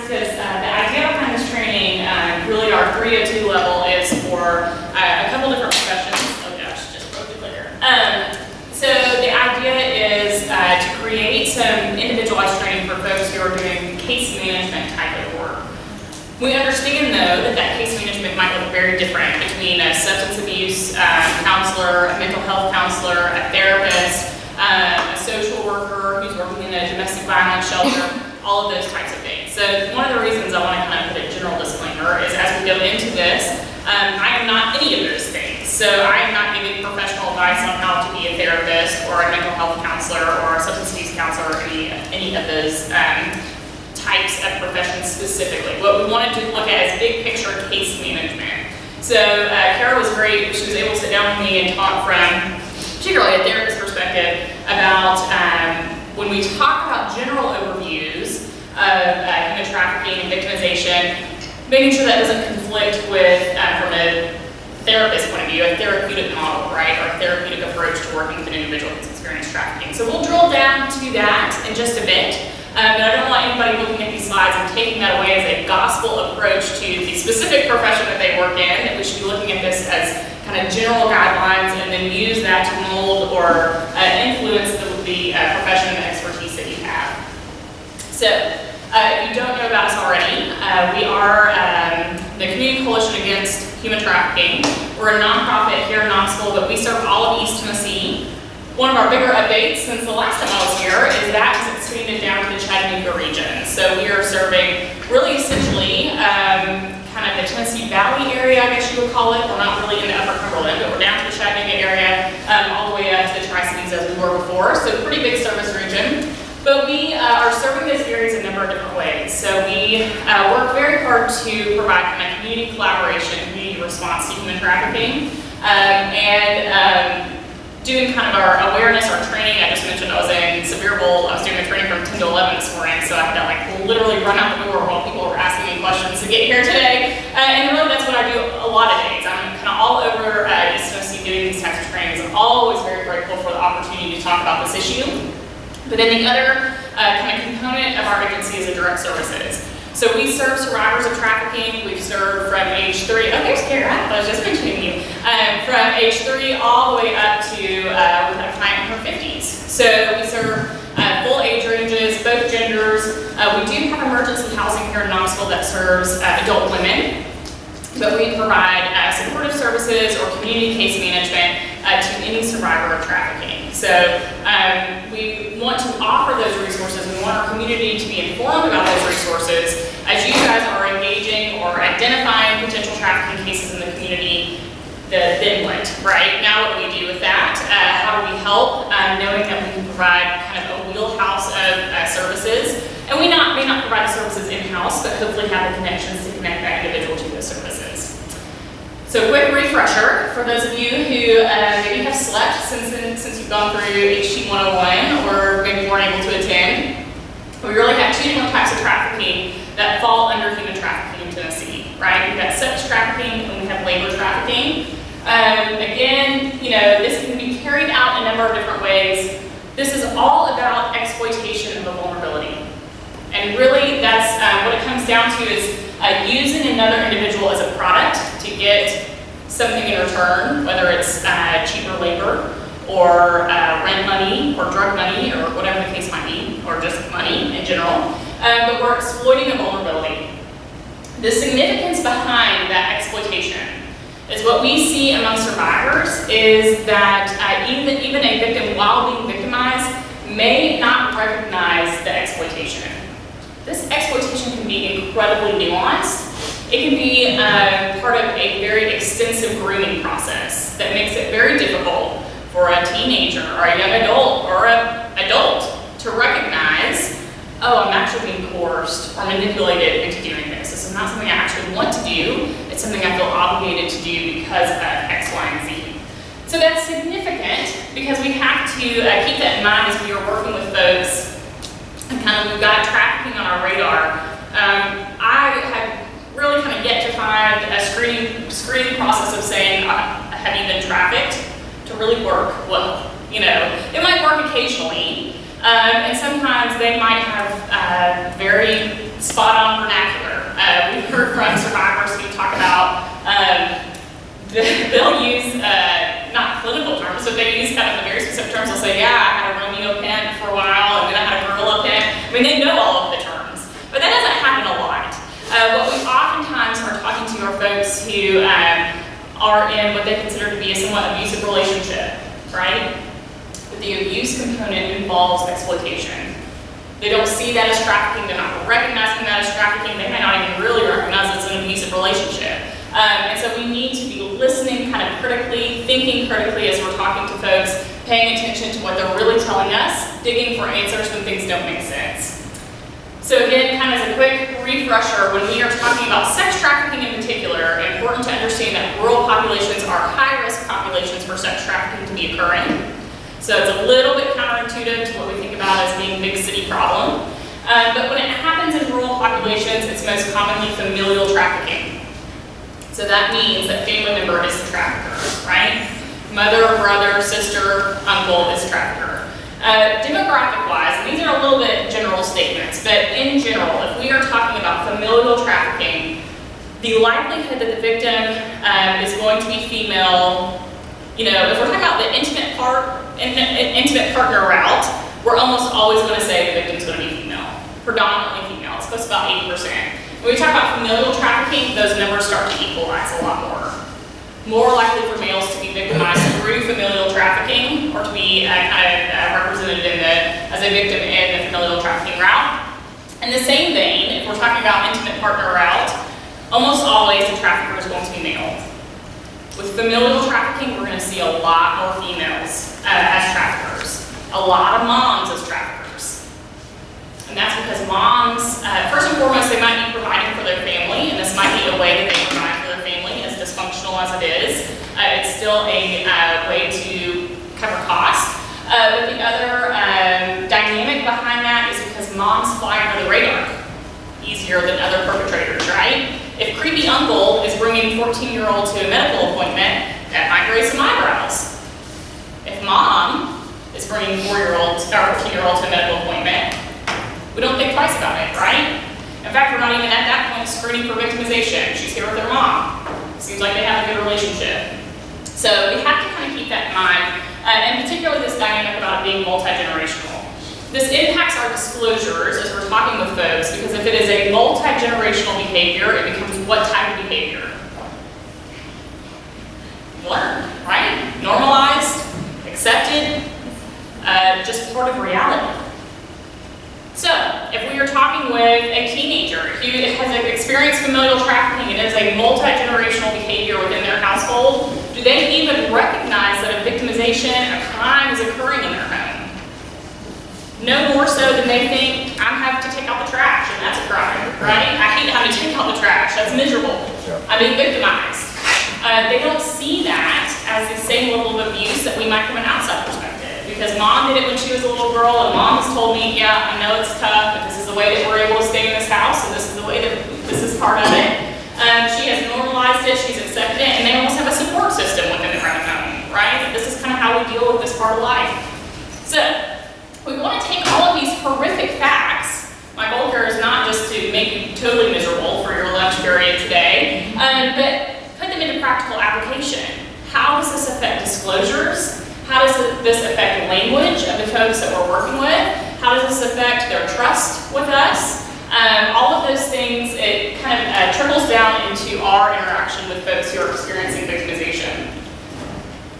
because the idea behind this training, really our 302 level, is for a couple different professions. Oh gosh, just broke the clicker. So the idea is to create some individualized training for folks who are doing case management type of work. We understand, though, that case management might look very different between a substance abuse counselor, a mental health counselor, a therapist, a social worker who's working in a domestic violence shelter, all of those types of things. So one of the reasons I want to kind of put a general disclaimer is as we go into this, I am not any of those things. So I am not giving professional advice on how to be a therapist or a mental health counselor or a substance abuse counselor or any of those types of professions specifically. What we wanted to look at is big picture case management. So Kara was great. She was able to sit down with me and talk from particularly a therapist perspective about when we talk about general overviews of human trafficking and victimization, making sure that doesn't conflict with, from a therapist point of view, a therapeutic model, right, or a therapeutic approach to working with an individual who's experienced trafficking. So we'll drill down to that in just a bit. But I don't want anybody looking at these slides and taking that away as a gospel approach to the specific profession that they work in, that we should be looking at this as kind of general guidelines and then use that to mold or influence the profession and expertise that you have. So, if you don't know about us already, we are the Community Coalition Against Human Trafficking. We're a nonprofit here in Knoxville, but we serve all of East Tennessee. One of our bigger updates since the last time I was here is that has expanded down to the Chattanooga region. So we are serving really essentially kind of the Tennessee Valley area, I guess you would call it. We're not really in the Upper Cumberland, but we're down to the Chattanooga area, all the way up to the Tri-Cities as we were before. So pretty big service region. But we are serving those areas in a number of different ways. So we work very hard to provide kind of community collaboration, community response to human trafficking, and doing kind of our awareness, our training. I just mentioned I was in Sevierville. I was doing a training from 10 to 11 this morning, so I had to like literally run out the door while people were asking me questions to get here today. And really that's what I do a lot of days. I'm kind of all over East Tennessee doing these types of trainings. I'm always very grateful for the opportunity to talk about this issue. But then the other kind of component of our agency is the direct services. So we serve survivors of trafficking. We've served from age 3, oh, there's Kara, I was just mentioning you, from age 3 all the way up to, we've had a client in her 50s. So we serve full age ranges, both genders. We do have emergency housing here in Knoxville that serves adult women, but we provide supportive services or community case management to any survivor of trafficking. So we want to offer those resources. We want our community to be informed about those resources. As you guys are engaging or identifying potential trafficking cases in the community, then what, right? Now what do we do with that? How do we help, knowing that we can provide kind of a wheelhouse of services? And we may not provide the services in-house, but hopefully have the connections to connect that individual to those services. So quick refresher for those of you who maybe have slept since you've gone through HT 101 or maybe weren't able to attend. We really have 2 different types of trafficking that fall under human trafficking in Tennessee, right? We've got sex trafficking and we have labor trafficking. Again, you know, this can be carried out in a number of different ways. This is all about exploitation of the vulnerability. And really that's what it comes down to is using another individual as a product to get something in return, whether it's cheaper labor or rent money or drug money or whatever the case might be, or just money in general. But we're exploiting a vulnerability. The significance behind that exploitation is what we see among survivors is that even a victim, while being victimized, may not recognize the exploitation. This exploitation can be incredibly nuanced. It can be part of a very extensive grooming process that makes it very difficult for a teenager or a young adult or an adult to recognize, oh, I'm actually being coerced or manipulated into doing this. This is not something I actually want to do. It's something I feel obligated to do because of X, Y, and Z. So that's significant because we have to keep that in mind as we are working with folks. And kind of we've got trafficking on our radar. I have really kind of yet to find a screening process of saying, have you been trafficked, to really work well. You know, it might work occasionally, and sometimes they might have very spot-on vernacular say, yeah, I had a Romeo pimp for a while, and then I had a gorilla pimp. I mean, they know all of the terms, but that doesn't happen a lot. What we oftentimes are talking to are folks who are in what they consider to be a somewhat abusive relationship, right? But the abuse component involves exploitation. They don't see that as trafficking, they're not recognizing that as trafficking, they may not even really recognize it's an abusive relationship. And so we need to be listening kind of critically, thinking critically as we're talking to folks, paying attention to what they're really telling us, digging for answers when things don't make sense. So again, kind of as a quick refresher, when we are talking about sex trafficking in particular, important to understand that rural populations are high-risk populations for sex trafficking to be occurring. So it's a little bit counterintuitive to what we think about as being a big city problem. But when it happens in rural populations, it's most commonly familial trafficking. So that means that family member is the trafficker, right? Mother, brother, sister, uncle is trafficker. Demographic-wise, and these are a little bit general statements, but in general, if we are talking about familial trafficking, the likelihood that the victim is going to be female, if we're talking about the intimate partner route, we're almost always going to say the victim's going to be female, predominantly female. It's close to about 80%. When we talk about familial trafficking, those numbers start to equalize a lot more. More likely for males to be victimized through familial trafficking or to be represented as a victim in the familial trafficking route. In the same vein, if we're talking about intimate partner route, almost always the trafficker is going to be male. With familial trafficking, we're going to see a lot more females as traffickers, a lot of moms as traffickers. And that's because moms, first and foremost, they might be providing for their family, and this might be a way that they provide for their family, as dysfunctional as it is. It's still a way to cover costs. But the other dynamic behind that is because moms fly under the radar easier than other perpetrators, right? If creepy uncle is bringing 14-year-old to a medical appointment, that might raise some eyebrows. If mom is bringing 4-year-old or 15-year-old to a medical appointment, we don't think twice about it, right? In fact, we're not even at that point screening for victimization. She's here with her mom. Seems like they have a good relationship. So we have to kind of keep that in mind, and particularly this dynamic about it being multi-generational. This impacts our disclosures as we're talking with folks, because if it is a multi-generational behavior, it becomes what type of behavior? Learned, right? Normalized, accepted, just part of reality. So, if we are talking with a teenager who has experienced familial trafficking and is a multi-generational behavior within their household, do they even recognize that a victimization, a crime is occurring in their home? No more so than they think, I'm having to take out the trash, and that's a crime, right? I hate having to take out the trash, that's miserable. Yeah. I'm being victimized. They don't see that as the same level of abuse that we might from an outside perspective. Because mom did it when she was a little girl, and mom has told me, yeah, I know it's tough, but this is the way that we're able to stay in this house, and this is the way that this is part of it. She has normalized it, she's accepted it, and they almost have a support system within their own home, right? This is kind of how we deal with this part of life. So, we want to take all of these horrific facts. My goal here is not just to make you totally miserable for your lunch period today, but put them into practical application. How does this affect disclosures? How does this affect language of the folks that we're working with? How does this affect their trust with us? All of those things, it kind of trickles down into our interaction with folks who are experiencing victimization.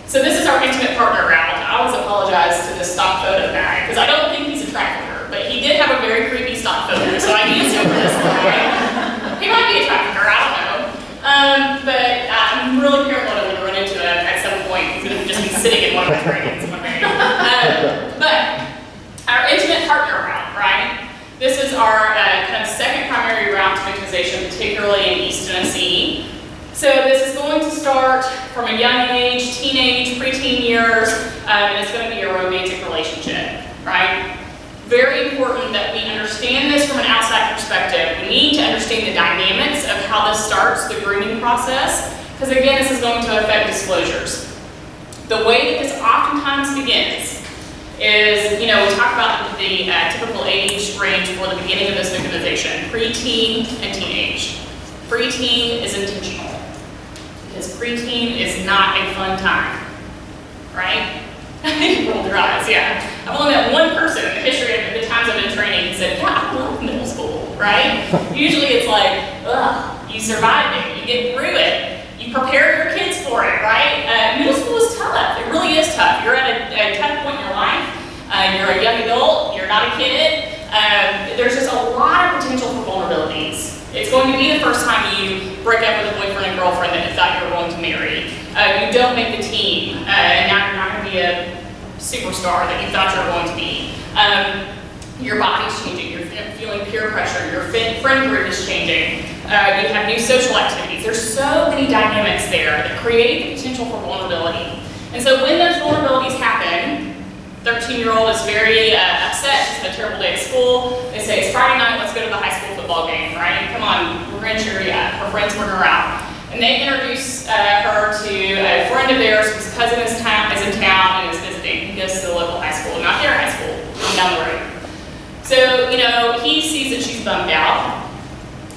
So this is our intimate partner route. I always apologize to this stock photo guy, because I don't think he's a trafficker, but he did have a very creepy stock photo, so I used him for this guy. He might be a trafficker, I don't know. But I'm really paranoid I'm going to run into it at some point. He's going to just be sitting in one of my trains one day. But our intimate partner route, right? This is our kind of second primary route to victimization, particularly in East Tennessee. So this is going to start from a young age, teenage, preteen years, and it's going to be a romantic relationship, right? Very important that we understand this from an outside perspective. We need to understand the dynamics of how this starts, the grooming process, because again, this is going to affect disclosures. The way that this oftentimes begins is, we talk about the typical age range for the beginning of this victimization, preteen and teenage. Preteen is intentional, because preteen is not a fun time, right? You rolled your eyes, yeah. I've only met one person in the history of the times I've been training who said, yeah, I love middle school, right? Usually it's like, ugh, you survived it, you get through it, you prepare your kids for it, right? Middle school is tough, it really is tough. You're at a tough point in your life, you're a young adult, you're not a kid. There's just a lot of potential for vulnerabilities. It's going to be the first time you break up with a boyfriend and girlfriend that you thought you were going to marry. You don't make the team, and now you're not going to be a superstar that you thought you were going to be. Your body's changing, you're feeling peer pressure, your friend group is changing, you have new social activities. There's so many dynamics there that create the potential for vulnerability. And so when those vulnerabilities happen, 13-year-old is very upset, she's had a terrible day at school. They say, it's Friday night, let's go to the high school football game, right? Come on, we're gonna cheer you up. Her friends bring her out. And they introduce her to a friend of theirs whose cousin is in town and is visiting. He goes to the local high school, not their high school, down the road. So, you know, he sees that she's bummed out,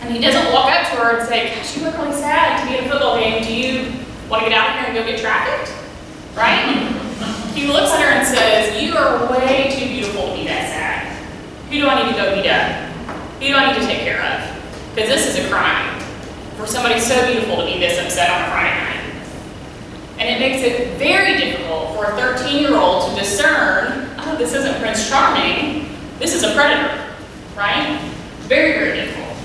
and he doesn't walk up to her and say, gosh, you look really sad to be at a football game. Do you want to get out of here and go get trafficked? Right? He looks at her and says, you are way too beautiful to be that sad. Who do I need to go beat up? Who do I need to take care of? Because this is a crime for somebody so beautiful to be this upset on a Friday night. And it makes it very difficult for a 13-year-old to discern, oh, this isn't Prince Charming, this is a predator, right? Very, very difficult.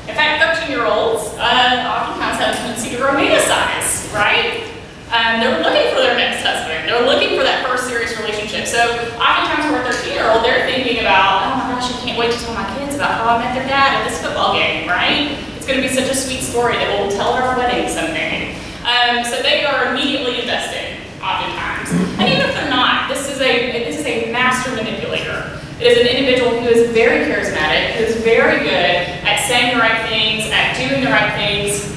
In fact, 13-year-olds oftentimes have a tendency to romanticize, right? They're looking for their next husband. They're looking for that first serious relationship. So oftentimes for a 13-year-old, they're thinking about, oh my gosh, I can't wait to tell my kids about how I met their dad at this football game, right? It's going to be such a sweet story that we'll tell at our wedding someday. So they are immediately invested, oftentimes. And even if they're not, this is a master manipulator. It is an individual who is very charismatic, who is very good at saying the right things, at doing the right things.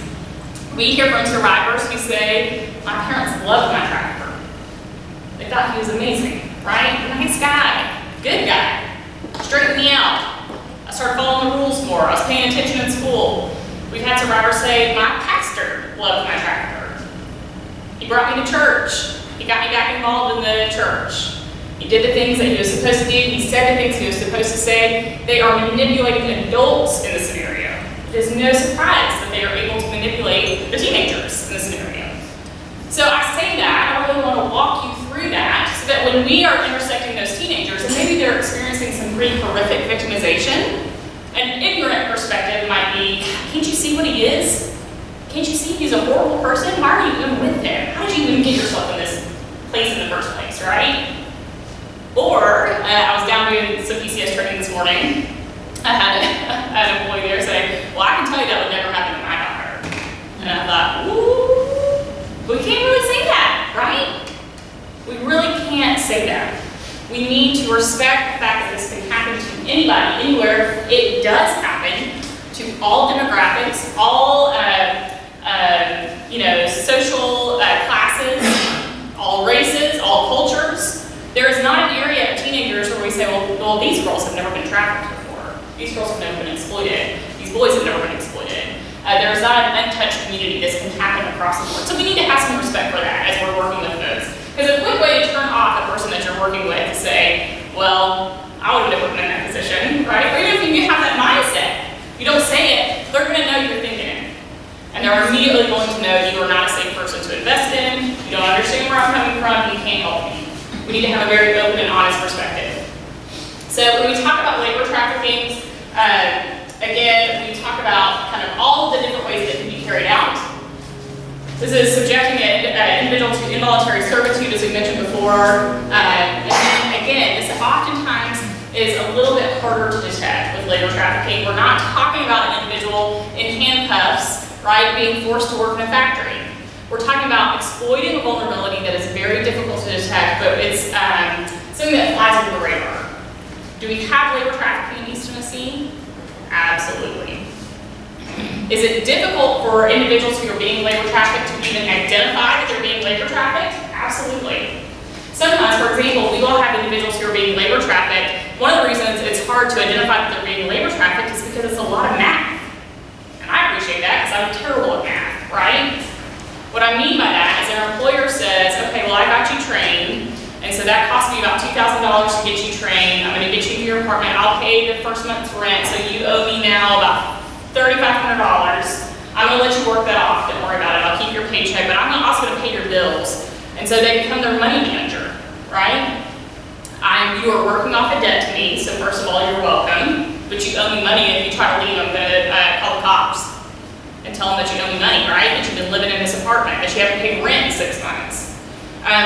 We hear from survivors who say, my parents loved my trafficker. They thought he was amazing, right? Nice guy, good guy, straightened me out. I started following the rules more. I was paying attention in school. We've had survivors say, my pastor loved my trafficker. He brought me to church. He got me back involved in the church. He did the things that he was supposed to do. He said the things he was supposed to say. They are manipulating adults in the scenario. It is no surprise that they are able to manipulate the teenagers in the scenario. So I say that, I really want to walk you through that so that when we are intersecting those teenagers, and maybe they're experiencing some pretty horrific victimization, an ignorant perspective might be, can't you see what he is? Can't you see he's a horrible person? Why are you even with him? How did you even get yourself in this place in the first place, right? Or, I was down doing some PCS training this morning. I had an employee there say, well, I can tell you that would never happen to my daughter. And I thought, ooh, we can't really say that, right? We really can't say that. We need to respect the fact that this can happen to anybody, anywhere. It does happen to all demographics, all social classes, all races, all cultures. There is not an area of teenagers where we say, well, these girls have never been trafficked before. These girls have never been exploited. These boys have never been exploited. There is not an untouched community. This can happen across the board. So we need to have some respect for that as we're working with folks. Because a quick way to turn off the person that you're working with is say, well, I would have never been in that position, right? Or even if you have that mindset, you don't say it, they're going to know you're thinking it. And they're immediately going to know you are not a safe person to invest in, you don't understand where I'm coming from, you can't help me. We need to have a very open and honest perspective. So when we talk about labor trafficking, again, we talk about kind of all of the different ways that can be carried out. This is subjecting an individual to involuntary servitude, as we mentioned before. And then again, this oftentimes is a little bit harder to detect with labor trafficking. We're not talking about an individual in handcuffs, right, being forced to work in a factory. We're talking about exploiting a vulnerability that is very difficult to detect, but it's something that flies under the radar. Do we have labor trafficking in East Tennessee? Absolutely. Is it difficult for individuals who are being labor trafficked to even identify that they're being labor trafficked? Absolutely. Sometimes, for example, we will have individuals who are being labor trafficked. One of the reasons it's hard to identify that they're being labor trafficked is because it's a lot of math. And I appreciate that because I'm terrible at math, right? What I mean by that is our employer says, okay, well, I got you trained, and so that paid the first month's rent, so you owe me now about $3,500. I'm gonna let you work that off, don't worry about it, I'll keep your paycheck, but I'm also gonna pay your bills. And so they become their money manager, right? You are working off a debt to me, so first of all, you're welcome, but you owe me money, and if you try to leave, I'm gonna call the cops and tell them that you owe me money, right? That you've been living in this apartment, that you haven't paid rent in 6 months.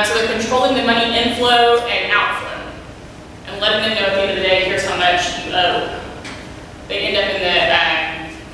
So they're controlling the money inflow and outflow, and letting them know at the end of the day, here's how much you owe. They end up in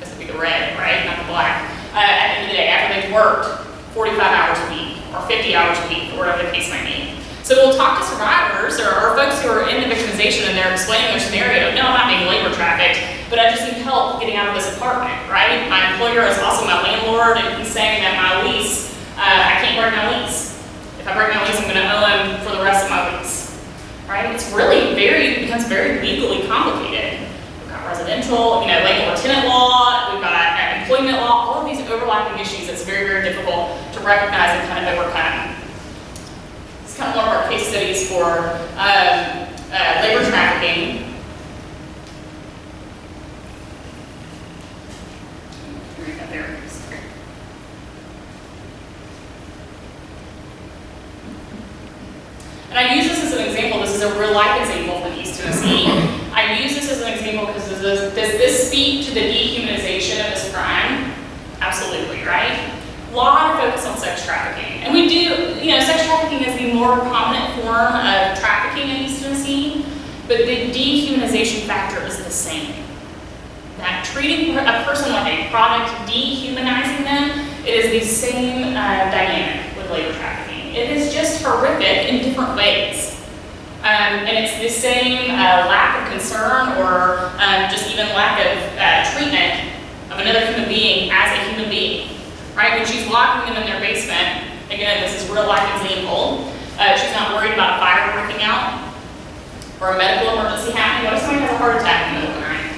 this would be the red, right, not the black. At the end of the day, after they've worked 45 hours a week, or 50 hours a week, or whatever the case might be. So we'll talk to survivors, or folks who are in the victimization, and they're explaining their scenario. No, I'm not being labor trafficked, but I just need help getting out of this apartment, right? My employer is also my landlord, and he's saying that my lease, I can't break my lease. If I break my lease, I'm gonna owe him for the rest of my lease, right? It's really becomes very legally complicated. We've got residential, landlord tenant law, we've got employment law, all of these overlapping issues that's very, very difficult to recognize and kind of overcome. It's kind of one of our case studies for labor trafficking. There. And I use this as an example. This is a real life example from East Tennessee. I use this as an example because does this speak to the dehumanization of this crime? Absolutely, right? A lot of focus on sex trafficking. And we do, sex trafficking is the more prominent form of trafficking in East Tennessee, but the dehumanization factor is the same. That treating a person like a product, dehumanizing them, it is the same dynamic with labor trafficking. It is just horrific in different ways. And it's the same lack of concern or just even lack of treatment of another human being as a human being. Right, when she's locking them in their basement, again, this is real life example, she's not worried about a fire breaking out or a medical emergency happening. What if somebody has a heart attack in the middle of the night?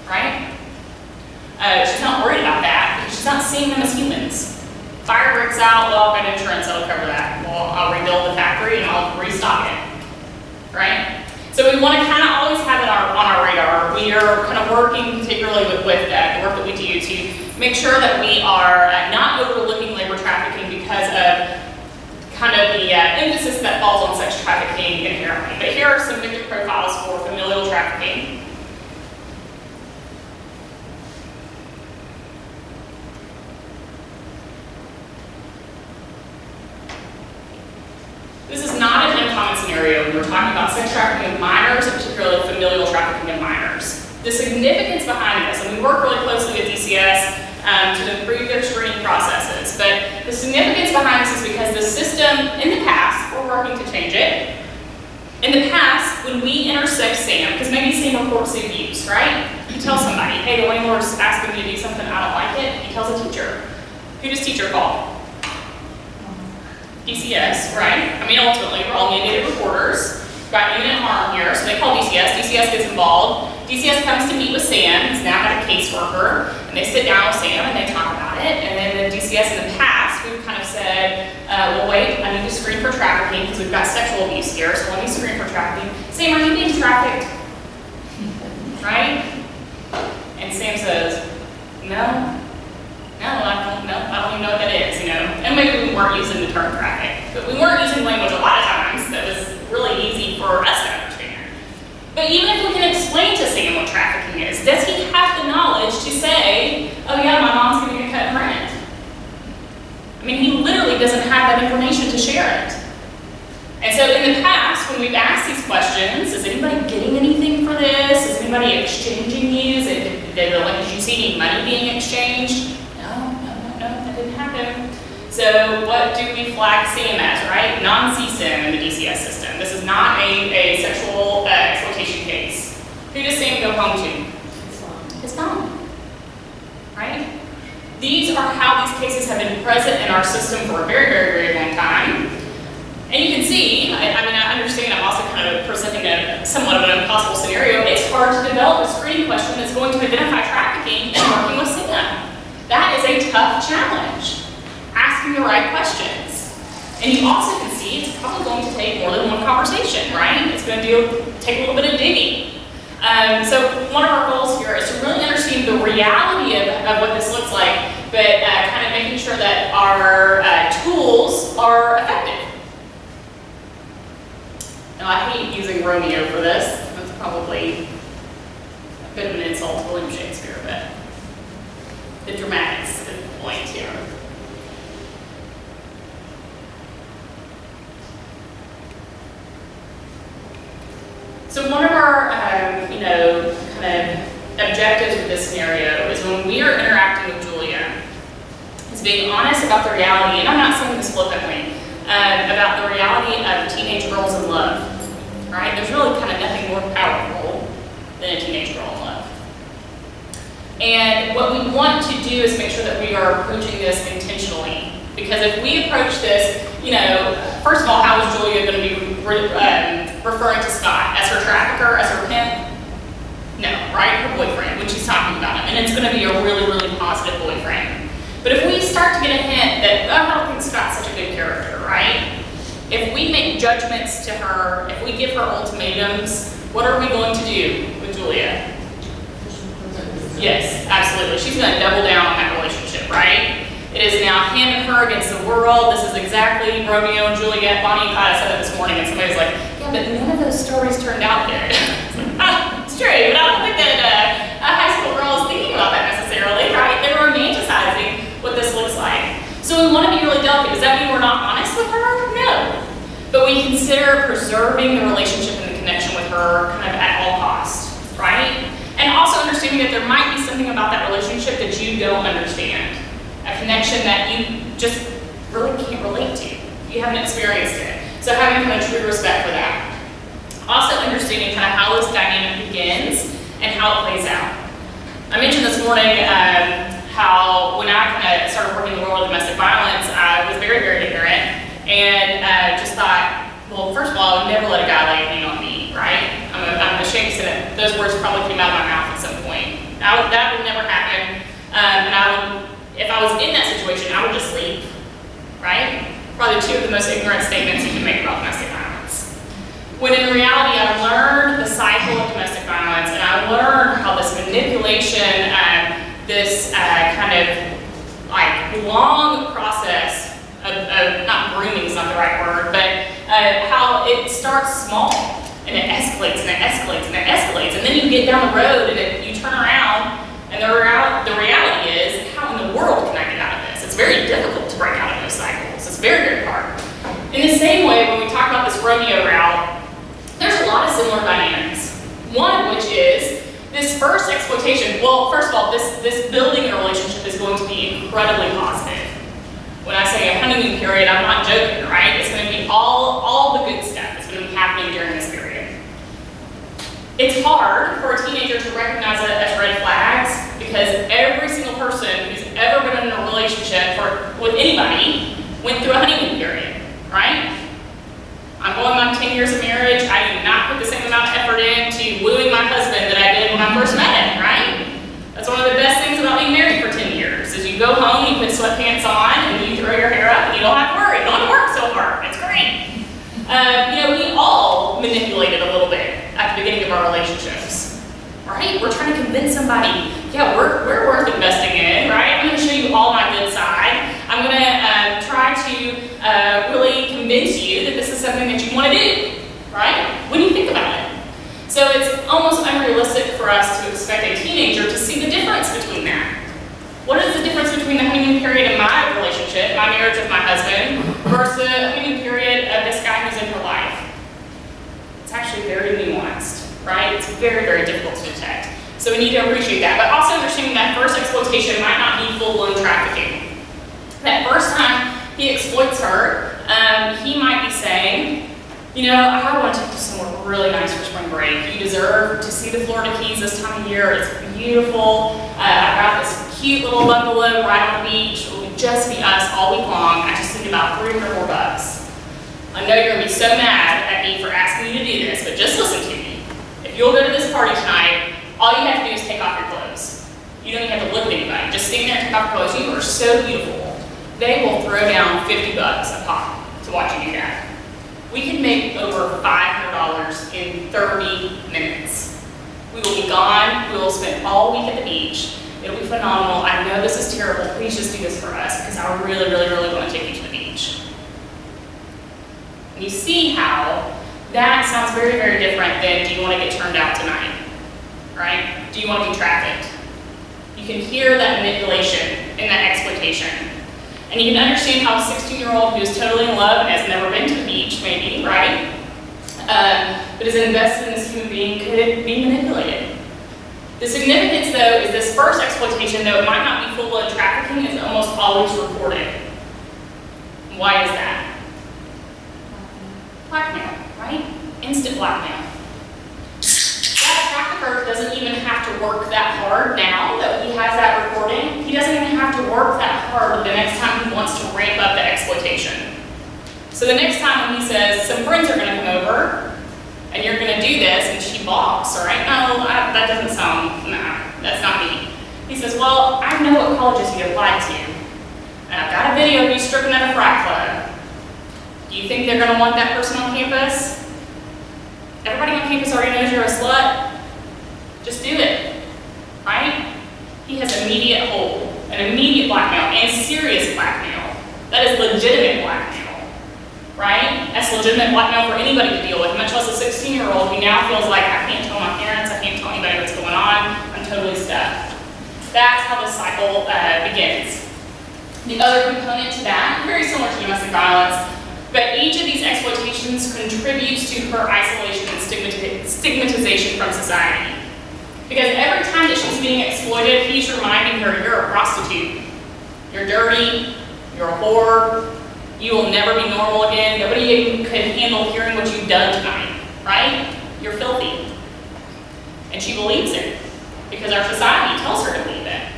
Right? She's not worried about that because she's not seeing them as humans. Fire breaks out, well, I've got insurance, that'll cover that. Well, I'll rebuild the factory and I'll restock it. Right? So we want to kind of always have it on our radar. We are kind of working particularly with that, the work that we do to make sure that we are not overlooking labor trafficking because of kind of the emphasis that falls on sex trafficking inherently. But here are some victim profiles for familial trafficking. This is not an uncommon scenario when we're talking about sex trafficking of minors, and particularly familial trafficking of minors. The significance behind this, and we work really closely with DCS to improve their screening processes, but the significance behind this is because the system, in the past, we're working to change it. In the past, when we intersect Sam, because maybe Sam reports the abuse, right? You tell somebody, hey, the landlord's asking me to do something, I don't like it. He tells a teacher. Who does teacher call? DCS, right? I mean, ultimately, we're all mandated reporters. We've got imminent harm here, so they call DCS. DCS gets involved. DCS comes to meet with Sam. He's now got a caseworker, and they sit down with Sam and they talk about it. And then the DCS in the past, we've kind of said, well, wait, I need to screen for trafficking because we've got sexual abuse here, so let me screen for trafficking. Sam, are you being trafficked? Right? And Sam says, no. I don't even know what that is, And maybe we weren't using the term traffic, but we weren't using language a lot of times that was really easy for us to understand. But even if we can explain to Sam what trafficking is, does he have the knowledge to say, oh yeah, my mom's gonna get cut in rent? I mean, he literally doesn't have that information to share it. And so in the past, when we've asked these questions, is anybody getting anything for this? Is anybody exchanging you? Did you see any money being exchanged? No, that didn't happen. So what do we flag Sam as, right? Non-CSIM in the DCS system. This is not a sexual exploitation case. Who does Sam go home to? His mom. Right? These are how these cases have been present in our system for a very, very, very long time. And you can see, I understand I'm also kind of presenting somewhat of an impossible scenario. It's hard to develop a screening question that's going to identify trafficking and working with Sam. That is a tough challenge. Asking the right questions. And you also can see it's probably going to take more than one conversation, right? It's going to take a little bit of digging. So one of our goals here is to really understand the reality of what this looks like, but kind of making sure that our tools are effective. Now, I hate using Romeo for this. That's probably a bit of an insult to William Shakespeare, but the dramatics is the point here. So one of our, kind of objectives with this scenario is when we are interacting with Julia, is being honest about the reality, and I'm not saying this flippantly, about the reality of teenage girls in love, right? There's really kind of nothing more powerful than a teenage girl in love. And what we want to do is make sure that we are approaching this intentionally. Because if we approach this, first of all, how is Julia going to be referring to Scott? As her trafficker, as her pimp? No, right? Her boyfriend, when she's talking about him. And it's going to be a really, really positive boyfriend. But if we start to get a hint that, oh, I don't think Scott's such a good character, right? If we make judgments to her, if we give her ultimatums, what are we going to do with Julia? Yes, absolutely. She's going to double down on that relationship, right? It is now him and her against the world. This is exactly Romeo and Juliet. Bonnie and Clyde said that this morning, and somebody was like, yeah, but none of those stories turned out good. It's true, but I don't think that a high school girl is thinking about that necessarily, right? They're romanticizing what this looks like. So we want to be really delicate. Does that mean we're not honest with her? No. But we consider preserving the relationship and the connection with her kind of at all costs, right? And also understanding that there might be something about that relationship that you don't understand. A connection that you just really can't relate to. You haven't experienced it. So having kind of true respect for that. Also understanding kind of how this dynamic begins and how it plays out. I mentioned this morning how when I kind of started working in the world of domestic violence, I was very, very ignorant and just thought, well, first of all, I would never let a guy lay a hand on me, right? I'm ashamed to say that those words probably came out of my mouth at some point. That would never happen. If I was in that situation, I would just leave, right? Probably two of the most ignorant statements you can make about domestic violence. When in reality, I learned the cycle of domestic violence, and I learned how this manipulation, this kind of like long process of not grooming is not the right word, but how it starts small, and it escalates, and it escalates, and it escalates, and then you get down the road, and you turn around, and the reality is, how in the world can I get out of this? It's very difficult to break out of those cycles. It's very, very hard. In the same way, when we talk about this Romeo route, there's a lot of similar dynamics. One of which is this first exploitation. Well, first of all, this building a relationship is going to be incredibly positive. When I say a honeymoon period, I'm not joking, right? It's going to be all the good stuff that's going to be happening during this period. It's hard for a teenager to recognize it as red flags because every single person who's ever been in a relationship with anybody went through a honeymoon period, right? I'm going on 10 years of marriage. I do not put the same amount of effort into wooing my husband that I did when I first met him, right? That's one of the best things about being married for 10 years is you go home, you put sweatpants on, and you throw your hair up, and you don't have to worry. You don't have to work so hard. It's great. We all manipulated a little bit at the beginning of our relationships, right? We're trying to convince somebody, yeah, we're worth investing in, right? I'm going to show you all my good side. I'm going to try to really convince you that this is something that you want to do, right? When you think about it. So it's almost unrealistic for us to expect a teenager to see the difference between that. What is the difference between the honeymoon period in my relationship, my marriage with my husband, versus the honeymoon period of this guy who's in her life? It's actually very nuanced, right? It's very, very difficult to detect. So we need to appreciate that. But also understanding that first exploitation might not be full-blown trafficking. That first time he exploits her, he might be saying, I want to take you somewhere really nice for spring break. You deserve to see the Florida Keys this time of year. It's beautiful. I got this cute little bungalow right on the beach. It will just be us all week long. I just need about $300 more. I know you're going to be so mad at me for asking you to do this, but just listen to me. If you'll go to this party tonight, all you have to do is take off your clothes. You don't even have to look at anybody. Just stand there and take off your clothes. You are so beautiful. They will throw down $50 a pop to watch you do that. We can make over $500 in 30 minutes. We will be gone. We will spend all week at the beach. It'll be phenomenal. I know this is terrible. Please just do this for us because I really, really, really want to take you to the beach. And you see how that sounds very, very different than do you want to get turned out tonight, right? Do you want to be trafficked? You can hear that manipulation and that exploitation. And you can understand how a 16-year-old who is totally in love and has never been to the beach, maybe, right? But is invested in this human being could be manipulated. The significance, though, is this first exploitation, though it might not be full-blown trafficking, is almost always reported. Why is that? Blackmail, right? Instant blackmail. That trafficker doesn't even have to work that hard now that he has that recording. He doesn't even have to work that hard the next time he wants to ramp up the exploitation. So the next time when he says, some friends are going to come over, and you're going to do this, and she balks, all right? No, that doesn't sound, nah, that's not me. He says, well, I know what colleges you applied to, and I've got a video of you stripping at a frat club. Do you think they're going to want that person on campus? Everybody on campus already knows you're a slut. Just do it, right? He has immediate hold, an immediate blackmail, and serious blackmail. That is legitimate blackmail, right? That's legitimate blackmail for anybody to deal with, much less a 16-year-old who now feels like, I can't tell my parents, I can't tell anybody what's going on, I'm totally stuck. That's how the cycle begins. The other component to that, very similar to domestic violence, but each of these exploitations contributes to her isolation and stigmatization from society. Because every time that she's being exploited, he's reminding her, you're a prostitute, you're dirty, you're a whore, you will never be normal again, nobody even could handle hearing what you've done tonight, right? You're filthy. And she believes it, because our society tells her to believe it.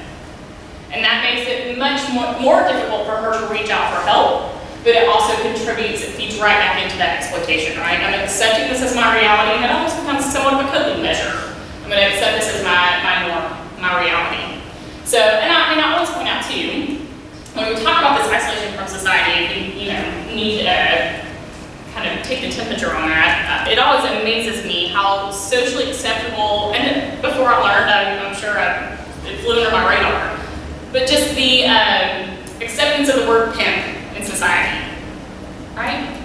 And that makes it much more difficult for her to reach out for help, but it also contributes, it feeds right back into that exploitation, right? I'm accepting this as my reality, and it almost becomes somewhat of a coping measure. I'm going to accept this as my norm, my reality. So, and I always point out too, when we talk about this isolation from society, we need to kind of take the temperature on that. It always amazes me how socially acceptable, and before I learned, I'm sure it flew under my radar, but just the acceptance of the word pimp in society, right?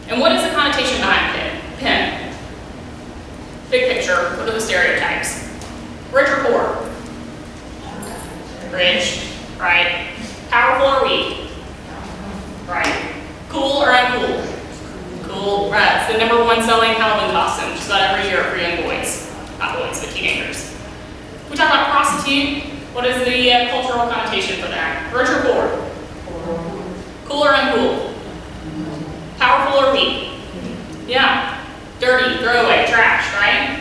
And what is the connotation behind pimp? Big picture, what are the stereotypes? Rich or poor? Rich, right? Powerful or weak? Right. Cool or uncool? Cool, right. It's the #1 selling Halloween costume, just about every year for young boys. Not boys, but teenagers. We talk about prostitute. What is the cultural connotation for that? Rich or poor? Cool or uncool? Powerful or weak? Yeah. Dirty, throwaway, trash, right?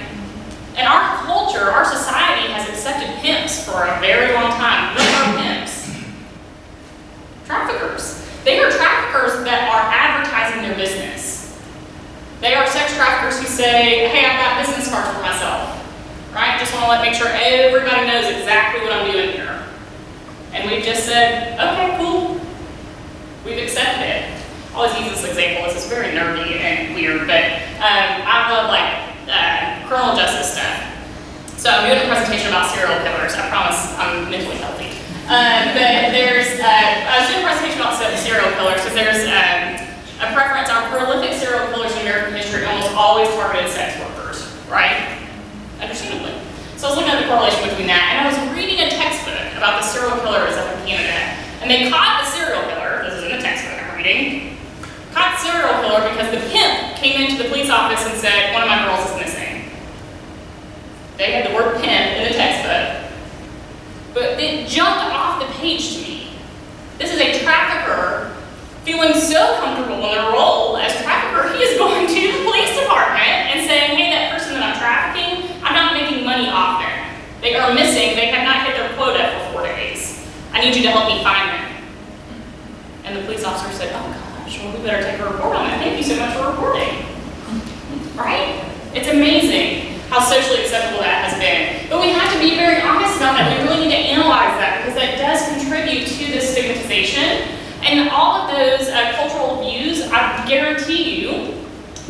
And our culture, our society has accepted pimps for a very long time. What are pimps? Traffickers. They are traffickers that are advertising their business. They are sex traffickers who say, hey, I've got business cards for myself, right? Just want to make sure everybody knows exactly what I'm doing here. And we've just said, okay, cool. We've accepted it. I always use this example. This is very nerdy and weird, but I love criminal justice stuff. So I'm doing a presentation about serial killers. I promise I'm mentally healthy. But I was doing a presentation about serial killers because there's a preference. Our prolific serial killers in American history almost always targeted sex workers, right? Understandably. So I was looking at the correlation between that, and I was reading a textbook about the serial killers up in Canada, and they caught the serial killer. This is in the textbook I'm reading. Caught the serial killer because the pimp came into the police office and said, one of my girls is missing. They had the word pimp in the textbook, but it jumped off the page to me. This is a trafficker feeling so comfortable in their role as trafficker, he is going to the police department and saying, hey, that person that I'm trafficking, I'm not making money off them. They are missing, they have not hit their quota for 4 days. I need you to help me find them. And the police officer said, oh gosh, well, we better take a report on that. Thank you so much for reporting. Right? It's amazing how socially acceptable that has been. But we have to be very honest about that. We really need to analyze that because that does contribute to this stigmatization. And all of those cultural views, I guarantee you,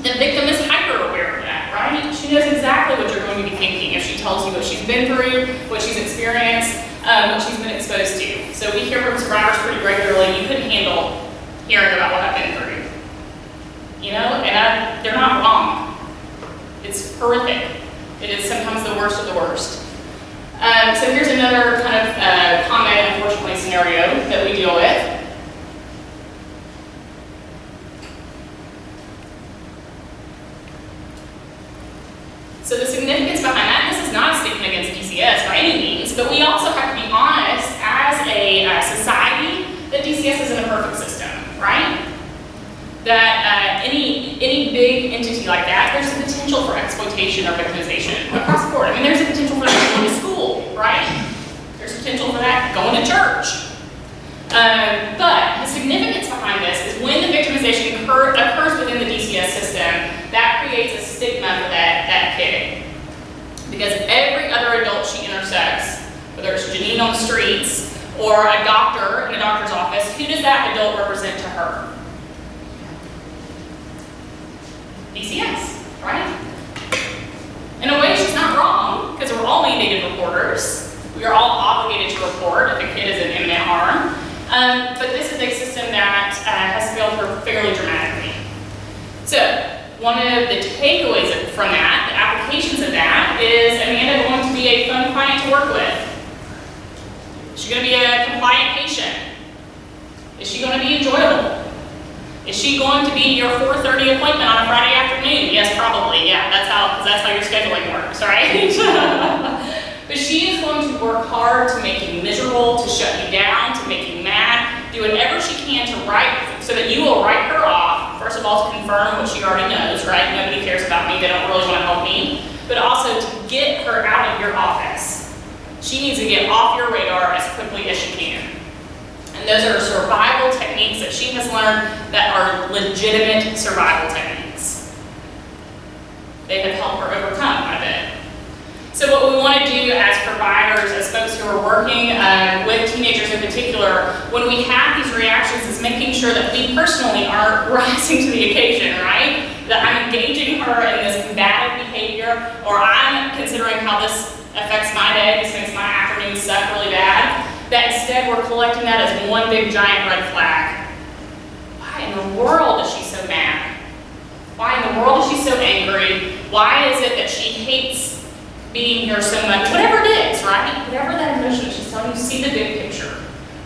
the victim is hyper aware of that. right? She knows exactly what you're going to be thinking if she tells you what she's been through, what she's experienced, what she's been exposed to. So we hear from survivors pretty regularly, you couldn't handle hearing about what I've been through. You know, and they're not wrong. It's horrific. It is sometimes the worst of the worst. So here's another kind of common, unfortunately, scenario that we deal with. So the significance behind that, this is not a statement against DCS by any means, but we also have to be honest as a society that DCS isn't a perfect system, right? That any big entity like that, there's a potential for exploitation or victimization across the board. I mean, there's a potential for that going to school, right? There's a potential for that going to church. But the significance behind this is when the victimization occurs within the DCS system, that creates a stigma for that kid. Because every other adult she intersects, whether it's Janine on the streets or a doctor in a doctor's office, who does that adult represent to her? DCS, right? In a way, she's not wrong, because we're all mandated reporters. We are all obligated to report if a kid is in imminent harm. But this is a system that has failed her fairly dramatically. So, one of the takeaways from that, the applications of that, is Amanda going to be a fun client to work with? Is she going to be a compliant patient? Is she going to be enjoyable? Is she going to be your 4:30 appointment on a Friday afternoon? Yes, probably. Yeah, that's how your scheduling works, right? But she is going to work hard to make you miserable, to shut you down, to make you mad, do whatever she can to so that you will write her off. First of all, to confirm what she already knows, right? Nobody cares about me, they don't really want to help me. But also to get her out of your office. She needs to get off your radar as quickly as she can. And those are survival techniques that she has learned that are legitimate survival techniques. They have helped her overcome quite a bit. So what we want to do as providers, as folks who are working with teenagers in particular, when we have these reactions, is making sure that we personally are rising to the occasion, right? That I'm engaging her in this combative behavior, or I'm considering how this affects my day, this makes my afternoon suck really bad. That instead we're collecting that as one big giant red flag. Why in the world is she so mad? Why in the world is she so angry? Why is it that she hates being here so much? Whatever it is, right? Whatever that emotion is, she's telling you, see the big picture.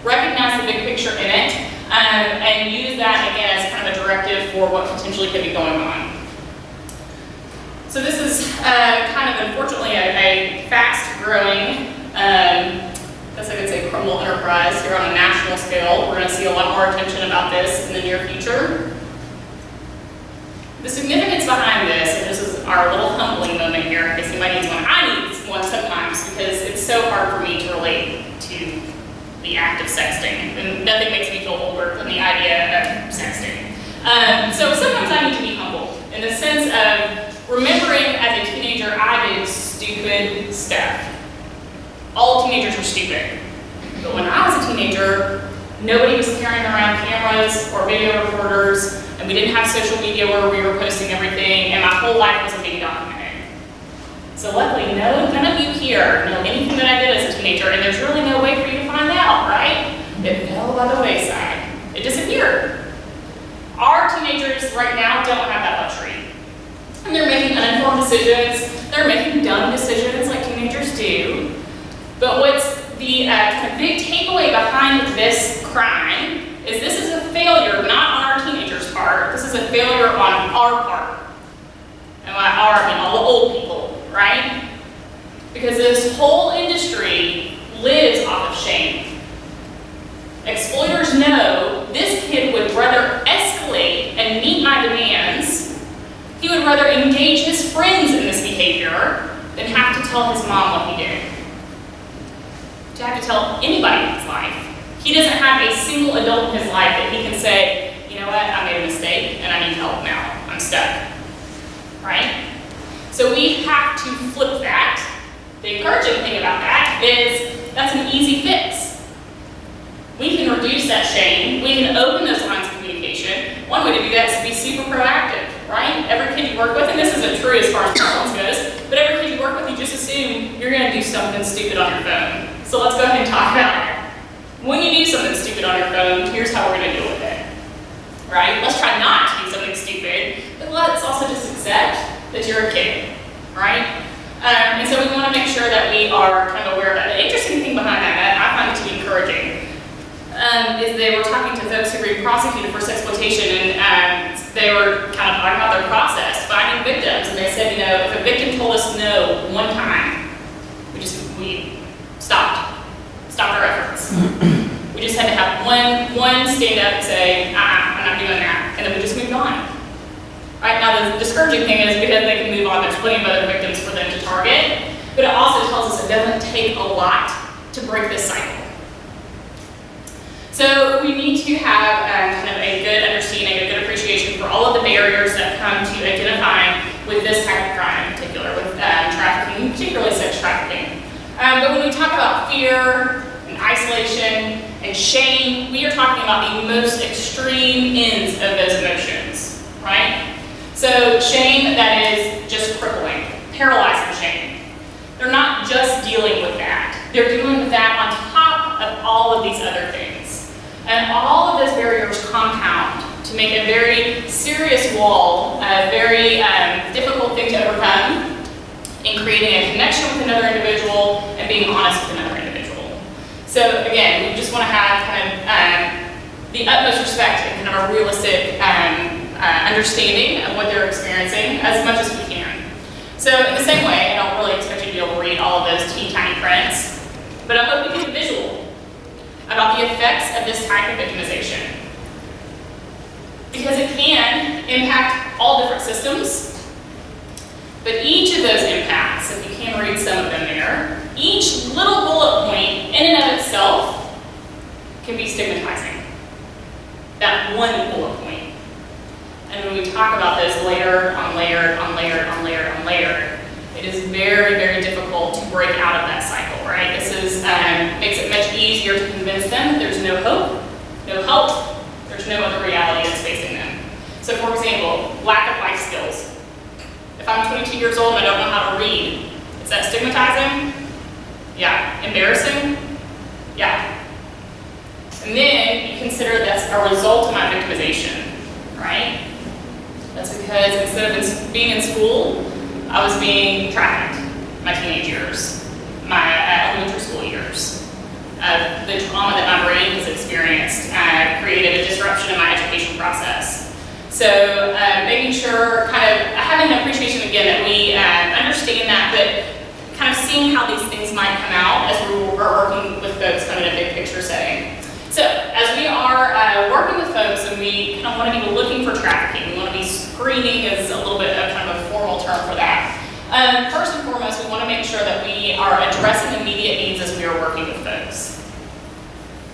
Recognize the big picture in it, and use that again as kind of a directive for what potentially could be going on. So this is kind of unfortunately a fast-growing, I guess I could say criminal enterprise here on a national scale. We're going to see a lot more attention about this in the near future. The significance behind this, and this is our little humbling moment here, in case anybody needs one. I need one sometimes because it's so hard for me to relate to the act of sexting. And nothing makes me feel older than the idea of sexting. So sometimes I need to be humbled in the sense of remembering as a teenager I did stupid stuff. All teenagers are stupid. But when I was a teenager, nobody was carrying around cameras or video recorders, and we didn't have social media where we were posting everything, and my whole life wasn't being documented. So luckily, none of you here know anything that I did as a teenager, and there's really no way for you to find out, right? It fell by the wayside. It disappeared. Our teenagers right now don't have that luxury. And they're making uninformed decisions, they're making dumb decisions like teenagers do. But what's the kind of big takeaway behind this crime is this is a failure, not on our teenagers' part, this is a failure on our part. And by our, I mean all the old people, right? Because this whole industry lives off of shame. Exploiters know this kid would rather escalate and meet my demands, he would rather engage his friends in this behavior than have to tell his mom what he did. To have to tell anybody in his life. He doesn't have a single adult in his life that he can say, you know what, I made a mistake and I need help now. I'm stuck. Right? So we have to flip that. The encouraging thing about that is that's an easy fix. We can reduce that shame. We can open those lines of communication. One way to do that is to be super proactive. right? Every kid you work with, and this isn't true as far as performance goes, but every kid you work with, you just assume you're going to do something stupid on your phone. So let's go ahead and talk about it. When you do something stupid on your phone, here's how we're going to deal with it, right? Let's try not to do something stupid, but let's also just accept that you're a kid, right? And so we want to make sure that we are kind of aware of that. The interesting thing behind that, I find it to be encouraging, is they were talking to folks who were being prosecuted for sexploitation, and they were kind of talking about their process, finding victims, and they said, you know, if a victim told us no one time, we stopped their efforts. We just had to have one stand up and say, I'm not doing that, and then we just moved on. Right now, the discouraging thing is because they can move on, there's plenty of other victims for them to target, but it also tells us it doesn't take a lot to break this cycle. So we need to have kind of a good understanding, a good appreciation for all of the barriers that come to identifying with this type of crime in particular, with trafficking, particularly sex trafficking. But when we talk about fear and isolation and shame, we are talking about the most extreme ends of those emotions, right? So shame that is just crippling, paralyzing shame. They're not just dealing with that. They're dealing with that on top of all of these other things. And all of those barriers compound to make a very serious wall, a very difficult thing to overcome in creating a connection with another individual and being honest with another individual. So again, we just want to have kind of the utmost respect and kind of a realistic understanding of what they're experiencing as much as we can. So in the same way, I don't really expect you to be able to read all of those teeny tiny prints, but I hope you get a visual about the effects of this type of victimization. Because it can impact all different systems, but each of those impacts, if you can read some of them there, each little bullet point in and of itself can be stigmatizing. That one bullet point. And when we talk about this layer on layer on layer on layer on layer, it is very, very difficult to break out of that cycle, right? This is makes it much easier to convince them that there's no hope, no help, there's no other reality that's facing them. So for example, lack of life skills. If I'm 22 years old and I don't know how to read, is that stigmatizing? Yeah. Embarrassing? Yeah. And then you consider that's a result of my victimization, right? That's because instead of being in school, I was being trafficked my teenage years, my elementary school years. The trauma that my brain has experienced created a disruption in my education process. So making sure, kind of having an appreciation again that we understand that, but kind of seeing how these things might come out as we're working with folks kind of in a big picture setting. So as we are working with folks and we kind of want to be looking for trafficking, we want to be screening is a little bit of kind of a formal term for that. First and foremost, we want to make sure that we are addressing immediate needs as we are working with folks.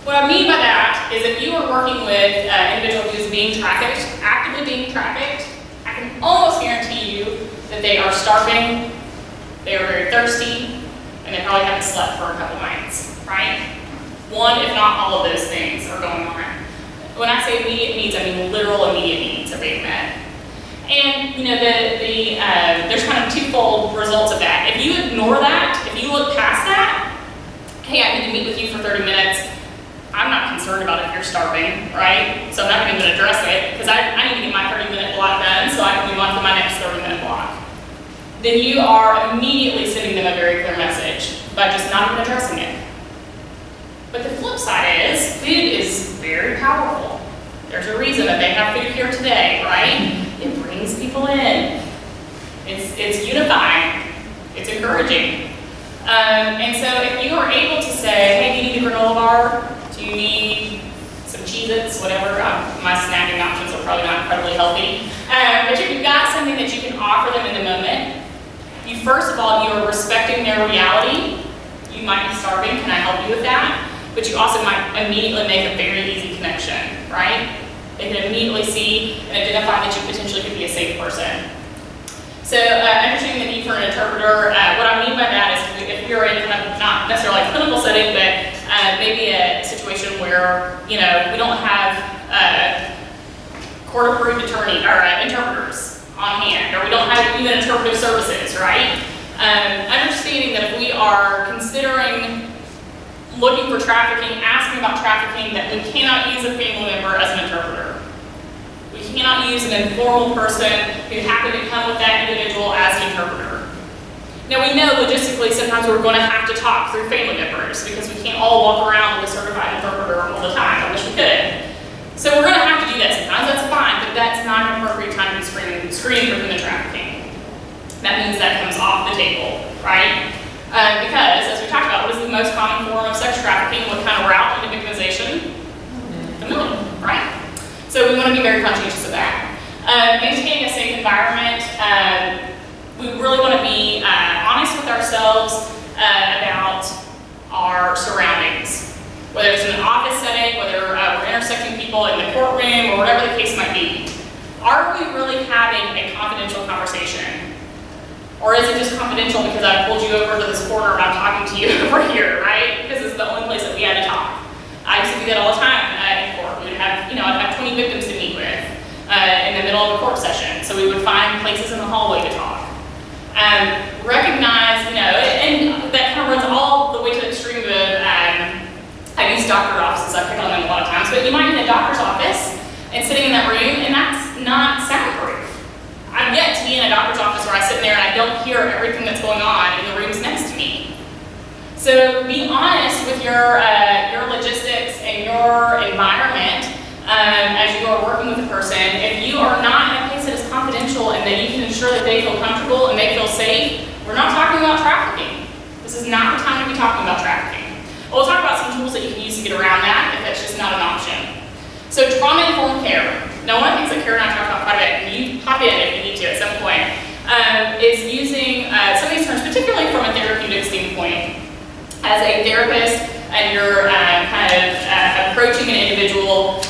What I mean by that is if you are working with an individual who's being trafficked, actively being trafficked, I can almost guarantee you that they are starving, they are very thirsty, and they probably haven't slept for a couple nights, right? One, if not all of those things are going on. When I say immediate needs, I mean literal immediate needs are being met. And you know, there's kind of twofold results of that. If you ignore that, if you look past that, hey, I need to meet with you for 30 minutes, I'm not concerned about if you're starving, right? So I'm not even going to address it because I need to get my 30-minute block done so I can move on to my next 30-minute block. Then you are immediately sending them a very clear message by just not even addressing it. But the flip side is, food is very powerful. There's a reason that they have food here today, right? It brings people in. It's unifying. It's encouraging. And so if you are able to say, hey, do you need a granola bar? Do you need some Cheez-Its, whatever? My snacking options are probably not incredibly healthy. But if you've got something that you can offer them in the moment, you first of all, you are respecting their reality. You might be starving, can I help you with that? But you also might immediately make a very easy connection, right? They can immediately see and identify that you potentially could be a safe person. So understanding the need for an interpreter, what I mean by that is if you're in kind of not necessarily a clinical setting, but maybe a situation where, we don't have court-approved attorney or interpreters. on hand, or we don't have even interpretive services, right? Understanding that if we are considering looking for trafficking, asking about trafficking, that we cannot use a family member as an interpreter. We cannot use an informal person who happened to come with that individual as the interpreter. Now we know logistically sometimes we're going to have to talk through family members because we can't all walk around with a certified interpreter all the time. I wish we could. So we're going to have to do that sometimes. That's fine, but that's not an appropriate time to be screening for human trafficking. That means that comes off the table, right? Because, as we talked about, what is the most common form of sex trafficking? What kind of route into victimization? Familial, right? So we want to be very conscientious of that. Maintaining a safe environment. We really want to be honest with ourselves about our surroundings. Whether it's in an office setting, whether we're intersecting people in the courtroom, or whatever the case might be. Are we really having a confidential conversation? Or is it just confidential because I pulled you over to this corner and I'm talking to you over here, right? Because it's the only place that we had to talk. I used to do that all the time in court. We would have, I'd have 20 victims to meet with in the middle of a court session. So we would find places in the hallway to talk. Recognize, and that kind of runs all the way to the extreme of, I use doctor offices, I pick on them a lot of times, but you might be in a doctor's office and sitting in that room, and that's not soundproof. I've yet to be in a doctor's office where I sit there and I don't hear everything that's going on in the rooms next to me. So be honest with your logistics and your environment as you are working with a person. If you are not in a place that is confidential and that you can ensure that they feel comfortable and they feel safe, we're not talking about trafficking. This is not the time to be talking about trafficking. We'll talk about some tools that you can use to get around that if that's just not an option. So trauma-informed care. Now one of the things that Kara and I talked about quite a bit, and you pop in if you need to at some point, is using some of these terms, particularly from a therapeutic standpoint. As a therapist, and you're approaching an individual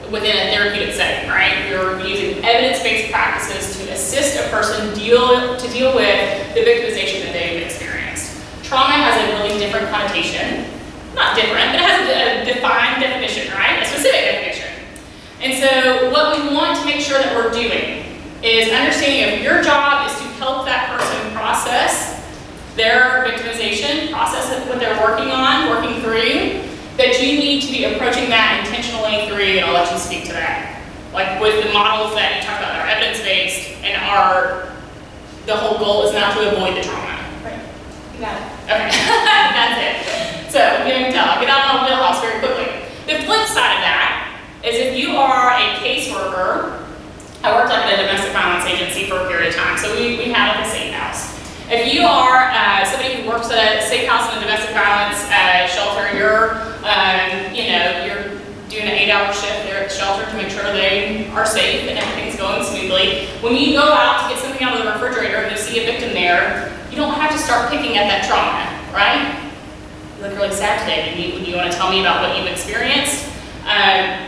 within a therapeutic setting, right? You're using evidence-based practices to assist a person deal with the victimization that they've experienced. Trauma has a really different connotation. Not different, but it has a defined definition, right? A specific definition. And so what we want to make sure that we're doing is understanding if your job is to help that person process their victimization, process what they're working through, that you need to be approaching that intentionally through, and I'll let you speak to that. Like with the models that you talked about, are evidence-based, and the whole goal is not to avoid the trauma. Right? You got it. Okay, that's it. So, you can tell, get out of my wheelhouse very quickly. The flip side of that is if you are a caseworker, I worked at a domestic violence agency for a period of time, so we had like a safe house. If you are somebody who works at a safe house in a domestic violence shelter, you're doing an 8-hour shift there at the shelter to make sure they are safe and everything's going smoothly. When you go out to get something out of the refrigerator and you see a victim there, you don't have to start picking at that trauma, right? You look really sad today. Do you want to tell me about what you've experienced?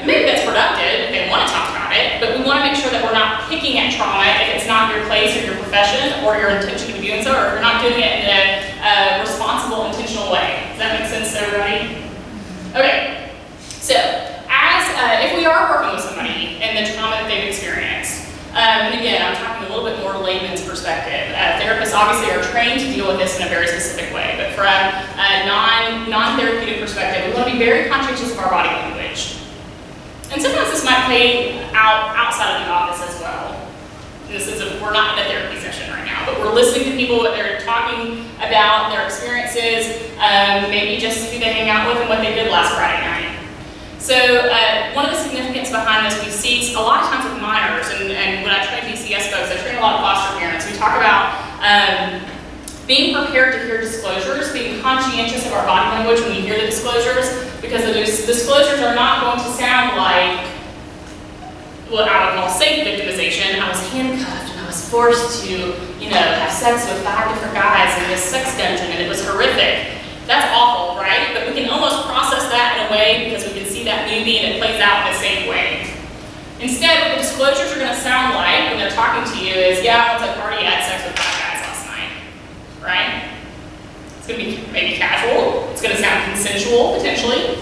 Maybe that's productive if they want to talk about it, but we want to make sure that we're not picking at trauma if it's not your place or your profession or your intention of doing so, or if you're not doing it in a responsible, intentional way. Does that make sense to everybody? Okay, so if we are working with somebody and the trauma that they've experienced, and again, I'm talking a little bit more layman's perspective. Therapists obviously are trained to deal with this in a very specific way, but from a non-therapeutic perspective, we want to be very conscientious of our body language. And sometimes this might play out outside of the office as well. We're not in a therapy session right now, but we're listening to people, what they're talking about, their experiences, maybe just who they hang out with and what they did last Friday night. So one of the significance behind this we see a lot of times with minors, and when I train DCS folks, I train a lot of foster parents. We talk about being prepared to hear disclosures, being conscientious of our body language when we hear the disclosures, because the disclosures are not going to sound like what I would call safe victimization. I was handcuffed and I was forced to, have sex with 5 different guys in this sex dungeon and it was horrific. That's awful, right? But we can almost process that in a way because we can see that movie and it plays out in the same way. Instead, what the disclosures are going to sound like when they're talking to you is, yeah, I went to a party, I had sex with 5 guys last night, right? It's going to be maybe casual. It's going to sound consensual, potentially.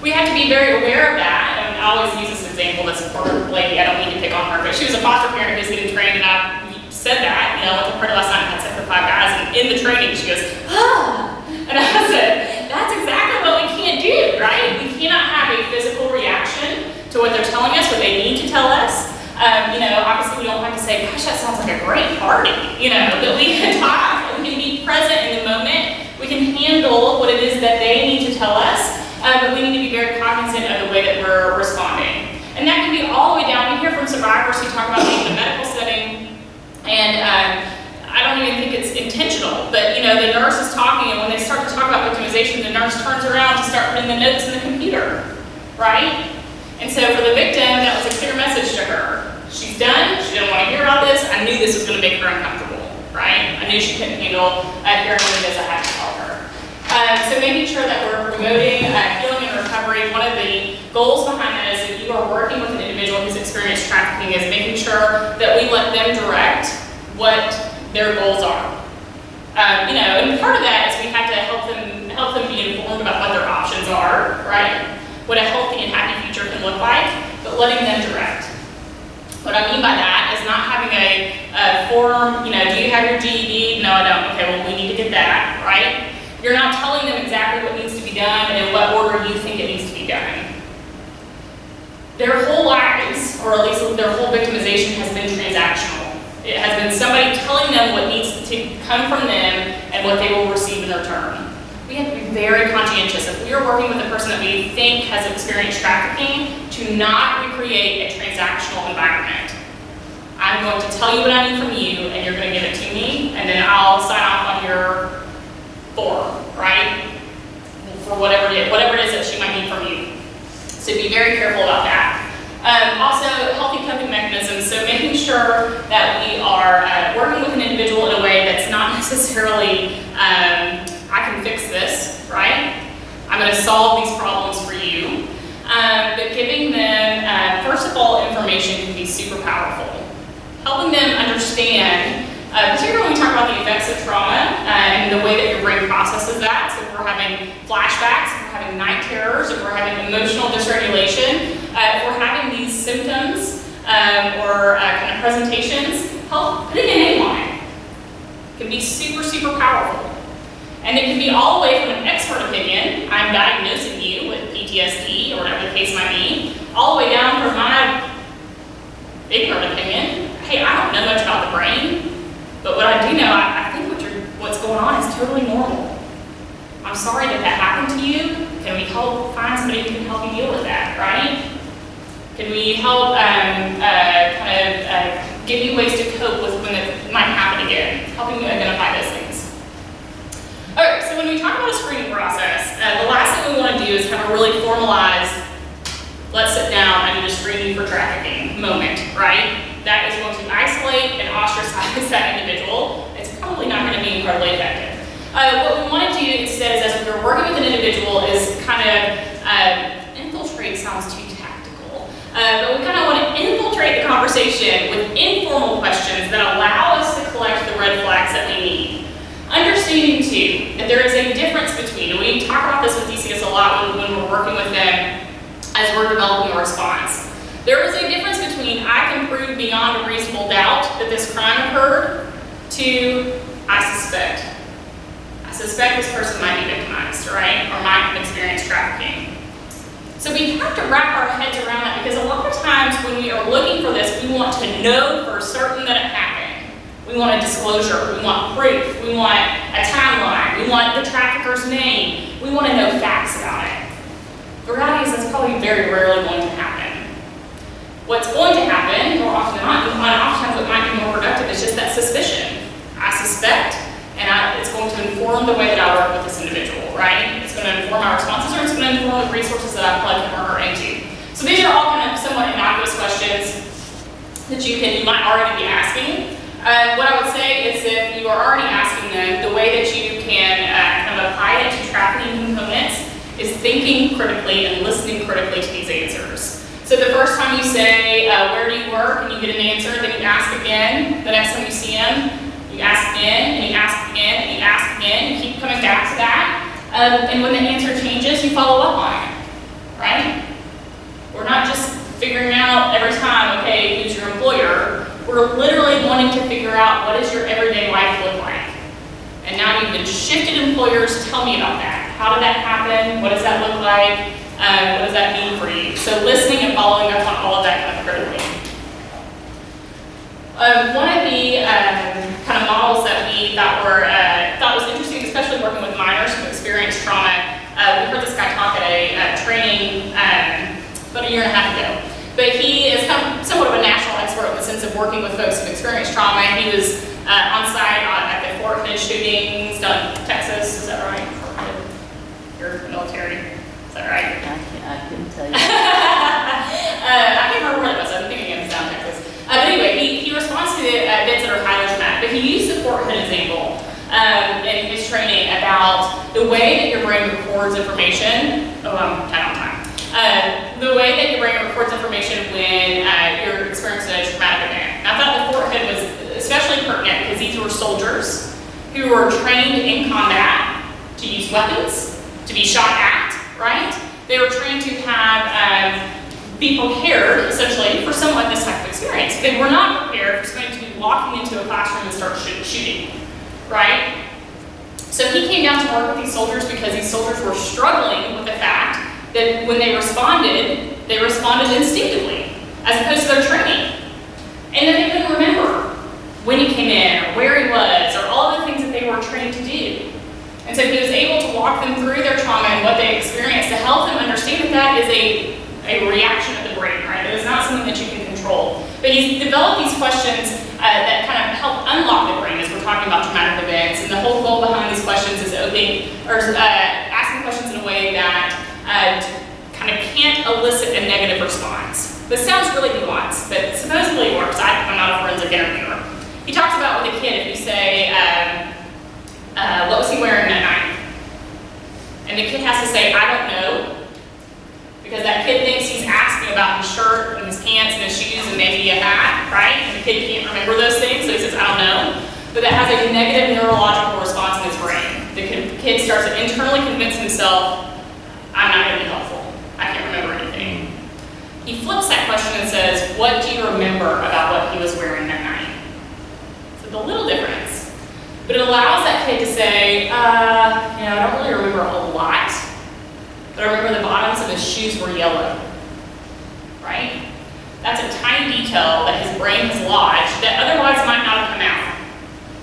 We have to be very aware of that, and I always use this example, this poor lady, I don't mean to pick on her, but she was a foster parent who's getting trained, and I said that, I went to a party last night and had sex with 5 guys, and in the training she goes, ah, and I said, that's exactly what we can't do, right? We cannot have a physical reaction to what they're telling us, what they need to tell us. Obviously we don't have to say, gosh, that sounds like a great party, that we can talk, that we can be present in the moment, we can handle what it is that they need to tell us, but we need to be very cognizant of the way that we're responding. And that can be all the way down. We hear from survivors who talk about being in a medical setting, and I don't even think it's intentional, but the nurse is talking, and when they start to talk about victimization, the nurse turns around to start putting the notes in the computer, right? And so for the victim, that was a clear message to her. She's done, she didn't want to hear about this, I knew this was going to make her uncomfortable, right? I knew she couldn't handle hearing what it is I had to tell her. So making sure that we're promoting healing and recovery. One of the goals behind that is if you are working with an individual who's experienced trafficking is making sure that we let them direct what their goals are. And part of that is we have to help them be informed about what their options are, right? What a healthy and happy future can look like, but letting them direct. What I mean by that is not having a form, do you have your GED? No, I don't. Okay, well, we need to get that, right? You're not telling them exactly what needs to be done and in what order you think it needs to be done. Their whole lives, or at least their whole victimization, has been transactional. It has been somebody telling them what needs to come from them and what they will receive in return. We have to be very conscientious. If we are working with a person that we think has experienced trafficking, to not recreate a transactional environment. I'm going to tell you what I need from you, and you're going to give it to me, and then I'll sign off on your form, right? For whatever it is that she might need from you. So be very careful about that. Also, healthy coping mechanisms. So making sure that we are working with an individual in a way that's not necessarily, I can fix this, right? I'm going to solve these problems for you. But giving them, first of all, information can be super powerful. Helping them understand, particularly when we talk about the effects of trauma and the way that your brain processes that. So if we're having flashbacks, if we're having night terrors, if we're having emotional dysregulation, if we're having these symptoms or kind of presentations, help putting a name on it. It can be super, super powerful. And it can be all the way from an expert opinion, I'm diagnosing you with PTSD or whatever the case might be, all the way down from my ignorant opinion, hey, I don't know much about the brain, but what I do know, I think what's going on is totally normal. I'm sorry that happened to you. Can we help find somebody who can help you deal with that, right? Can we help give you ways to cope with when it might happen again, helping you identify those things. Okay, so when we talk about a screening process, the last thing we want to do is have a really formalized, let's sit down, I need to screen you for trafficking moment, right? That is going to isolate and ostracize that individual. It's probably not going to be incredibly effective. What we want to do instead is, as we're working with an individual, is kind of infiltrate sounds too tactical, but we kind of want to infiltrate the conversation with informal questions that allow us to collect the red flags that we need. Understanding too that there is a difference between, and we talk about this with DCS a lot when we're working with them as we're developing a response. There is a difference between I can prove beyond a reasonable doubt that this crime occurred to I suspect. I suspect this person might be victimized, right? Or might have experienced trafficking. So we have to wrap our heads around that because a lot of times when we are looking for this, we want to know for certain that it happened. We want a disclosure, we want proof, we want a timeline, we want the trafficker's name, we want to know facts about it. The reality is that's probably very rarely going to happen. What's going to happen, more often than not, and oftentimes what might be more productive is just that suspicion. I suspect, and it's going to inform the way that I work with this individual, right? It's going to inform my responses, or it's going to inform the resources that I plug him or her into. So these are all kind of somewhat innocuous questions that you might already be asking. What I would say is if you are already asking them, the way that you can kind of apply it to trafficking components is thinking critically and listening critically to these answers. So the first time you say, where do you work, and you get an answer, then you ask again. The next time you see them, you ask again, and you ask again, and you ask again. You keep coming back to that. And when the answer changes, you follow up on it, right? We're not just figuring out every time, okay, who's your employer? We're literally wanting to figure out what does your everyday life look like? And now you've been shifted employers. Tell me about that. How did that happen? What does that look like? What does that mean for you? So listening and following up on all of that kind of critically. One of the kind of models that we thought was interesting, especially working with minors who experience trauma. We heard this guy talk at a training about a year and a half ago. But he is kind of somewhat of a national expert in the sense of working with folks who've experienced trauma. He was on site at the Fort Hood shootings down in Texas. Is that right? Fort Hood. You're military. Is that right? I couldn't tell you. I can't remember where it was. I'm thinking it was down Texas. But anyway, he responds to the events that are highly traumatic. But he used the Fort Hood example in his training about the way that your brain records information. Oh, I'm tight on time. The way that your brain records information when you're experiencing a traumatic event. And I thought the Fort Hood was especially pertinent because these were soldiers who were trained in combat to use weapons, to be shot at, right? They were trained to have be prepared, essentially, for somewhat this type of experience. They were not prepared for somebody to be walking into a classroom and start shooting, right? So he came down to work with these soldiers because these soldiers were struggling with the fact that when they responded instinctively, as opposed to their training. And that they couldn't remember when he came in, or where he was, or all of the things that they were trained to do. And so he was able to walk them through their trauma and what they experienced to help them understand that that is a reaction of the brain, right? It is not something that you can control. But he's developed these questions that kind of help unlock the brain as we're talking about traumatic events. And the whole goal behind these questions is asking questions in a way that kind of can't elicit a negative response. This sounds really nuanced, but supposedly it works. I'm not a forensic interviewer. He talks about with a kid, if you say, what was he wearing that night? And the kid has to say, I don't know. Because that kid thinks he's asking about his shirt and his pants and his shoes and maybe a hat, right? And the kid can't remember those things, so he says, I don't know. But that has a negative neurological response in his brain. The kid starts to internally convince himself, I'm not going to be helpful. I can't remember anything. He flips that question and says, what do you remember about what he was wearing that night? So the little difference. But it allows that kid to say, I don't really remember a whole lot. But I remember the bottoms of his shoes were yellow, right? That's a tiny detail that his brain has lodged that otherwise might not have come out.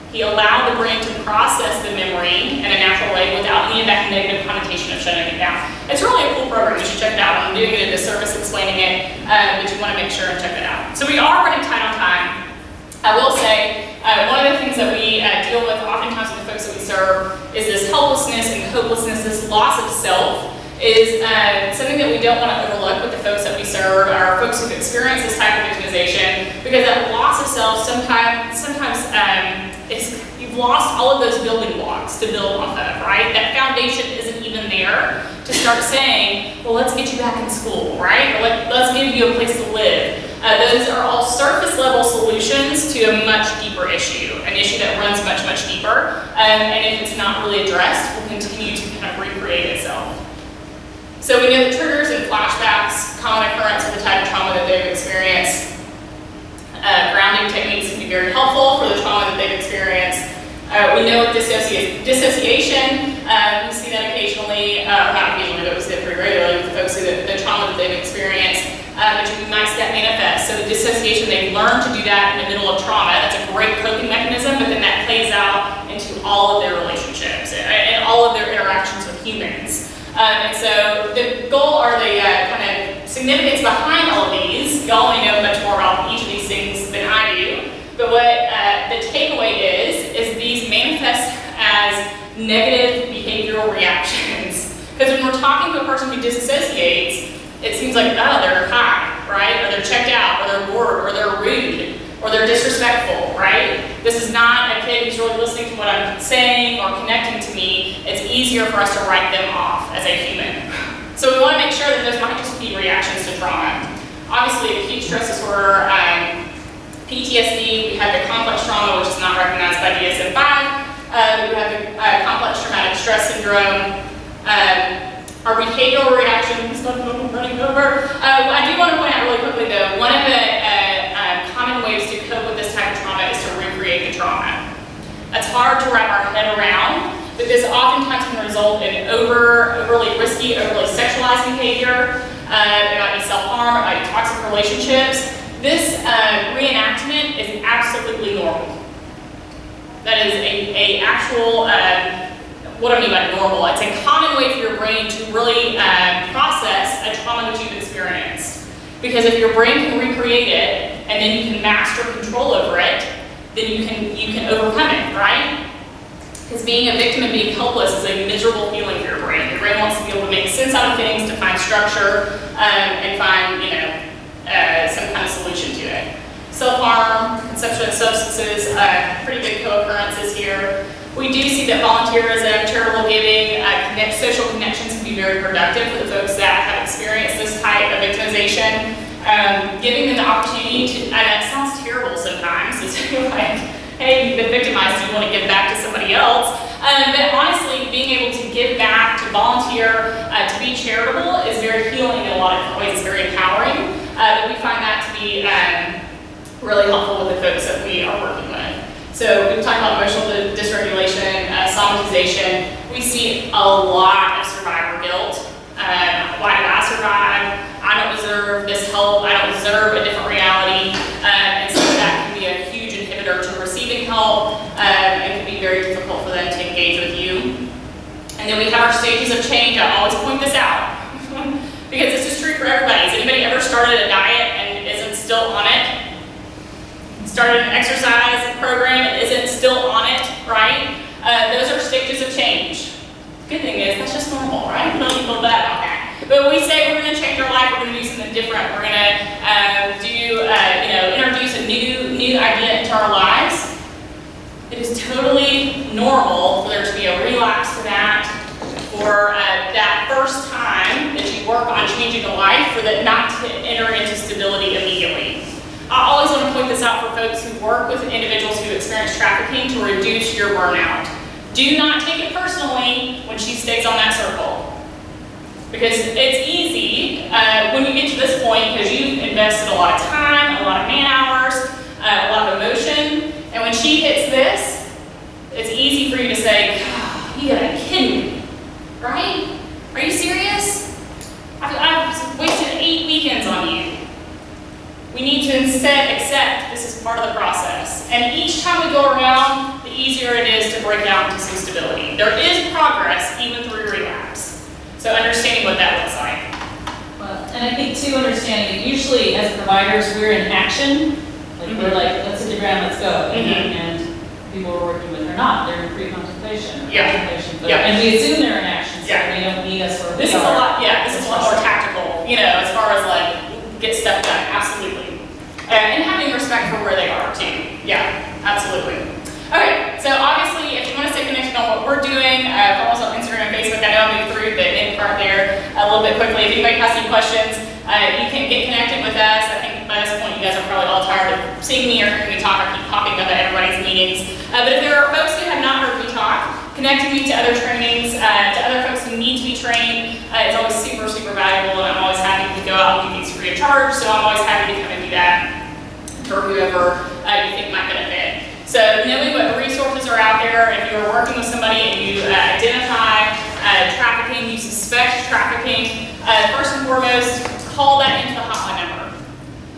He allowed the brain to process the memory in a natural way without any of that negative connotation of shutting it down. It's really a cool program. You should check it out. I'm doing it a disservice explaining it, but you want to make sure and check it out. So we are running tight on time. I will say, one of the things that we deal with oftentimes with the folks that we serve is this helplessness and hopelessness, this loss of self. Is something that we don't want to overlook with the folks that we serve, or folks who've experienced this type of victimization, because that loss of self sometimes you've lost all of those building blocks to build off of, right? That foundation isn't even there to start saying, well, let's get you back in school, right? Or let's give you a place to live. Those are all surface level solutions to a much deeper issue, an issue that runs much, much deeper, and if it's not really addressed, will continue to kind of recreate itself. So we know that triggers and flashbacks, common occurrence of the type of trauma that they've experienced. Grounding techniques can be very helpful for the trauma that they've experienced. We know with dissociation, we see that occasionally, not occasionally, but we see it pretty regularly with the folks who the trauma that they've experienced, but we might see that manifest. So the dissociation, they've learned to do that in the middle of trauma. That's a great coping mechanism, but then that plays out into all of their relationships and all of their interactions with humans. And so the goal, or the kind of significance behind all of these, y'all may know much more about each of these things than I do, but what the takeaway is these manifest as negative behavioral reactions. Because when we're talking to a person who disassociates, it seems like, oh, they're high, right? Or they're checked out, or they're bored, or they're rude, or they're disrespectful, right? This is not a kid who's really listening to what I'm saying or connecting to me. It's easier for us to write them off as a human. So we want to make sure that those might just be reactions to trauma. Obviously, acute stress disorder, PTSD, we have the complex trauma, which is not recognized by DSM-5. We have the complex traumatic stress syndrome. Our behavioral reactions, running over. I do want to point out really quickly though, one of the common ways to cope with this type of trauma is to recreate the trauma. That's hard to wrap our head around, but this oftentimes can result in overly risky, overly sexualized behavior. It might be self-harm, it might be toxic relationships. This reenactment is absolutely normal. That is a actual, what I mean by normal, it's a common way for your brain to really process a trauma that you've experienced. Because if your brain can recreate it, and then you can master control over it, then you can overcome it, right? Because being a victim and being helpless is a miserable feeling for your brain. Your brain wants to be able to make sense out of things, to find structure, and find, some kind of solution to it. Self-harm, consumption of substances, pretty big co-occurrences here. We do see that volunteerism, charitable giving, social connections can be very productive for the folks that have experienced this type of victimization. Giving them the opportunity to, and it sounds terrible sometimes, it's like, hey, you've been victimized, you want to give back to somebody else. But honestly, being able to give back, to volunteer, to be charitable is very healing in a lot of different ways. It's very empowering. But we find that to be really helpful with the folks that we are working with. So we've talked about emotional dysregulation, somatization. We see a lot of survivor guilt. Why did I survive? I don't deserve this help. I don't deserve a different reality. And so that can be a huge inhibitor to receiving help. It can be very difficult for them to engage with you. And then we have our stages of change. I always point this out because this is true for everybody. Has anybody ever started a diet and isn't still on it? Started an exercise program and isn't still on it, right? Those are stages of change. Good thing is, that's just normal, right? We don't need to feel bad about that. But when we say we're going to change our life, we're going to do something different. We're going to introduce a new idea into our lives. It is totally normal for there to be a relapse to that, or that first time that you work on changing a life, for that not to enter into stability immediately. I always want to point this out for folks who work with individuals who experience trafficking to reduce your burnout. Do not take it personally when she stays on that circle. Because it's easy when you get to this point, because you've invested a lot of time, a lot of man hours, a lot of emotion, and when she hits this, it's easy for you to say, God, you gotta be kidding me, right? Are you serious? I've wasted 8 weekends on you. We need to instead accept this is part of the process. And each time we go around, the easier it is to break out into some stability. There is progress even through relapse. So understanding what that looks like. Well, and I think too, understanding that usually as providers, we're in action. Like we're like, let's hit the ground, let's go. And people we're working with are not. They're in pre-contemplation or contemplation. And we assume they're in action, so they don't need us where we are. This is a lot more tactical, as far as like, get stuff done, absolutely. And having respect for where they are too. Yeah, absolutely. Okay, so obviously if you want to stay connected on what we're doing, follow us on Instagram and Facebook. I know I moved through the end part there a little bit quickly. If anybody has any questions, you can get connected with us. I think by this point you guys are probably all tired of seeing me or hearing me talk. I keep popping up at everybody's meetings. But if there are folks who have not heard me talk, connecting me to other trainings, to other folks who need to be trained, is always super, super valuable, and I'm always happy to go out and do things free of charge, so I'm always happy to come and do that for whoever you think might benefit. So knowing what resources are out there, if you're working with somebody and you identify trafficking, you suspect trafficking, first and foremost, call that into the hotline number.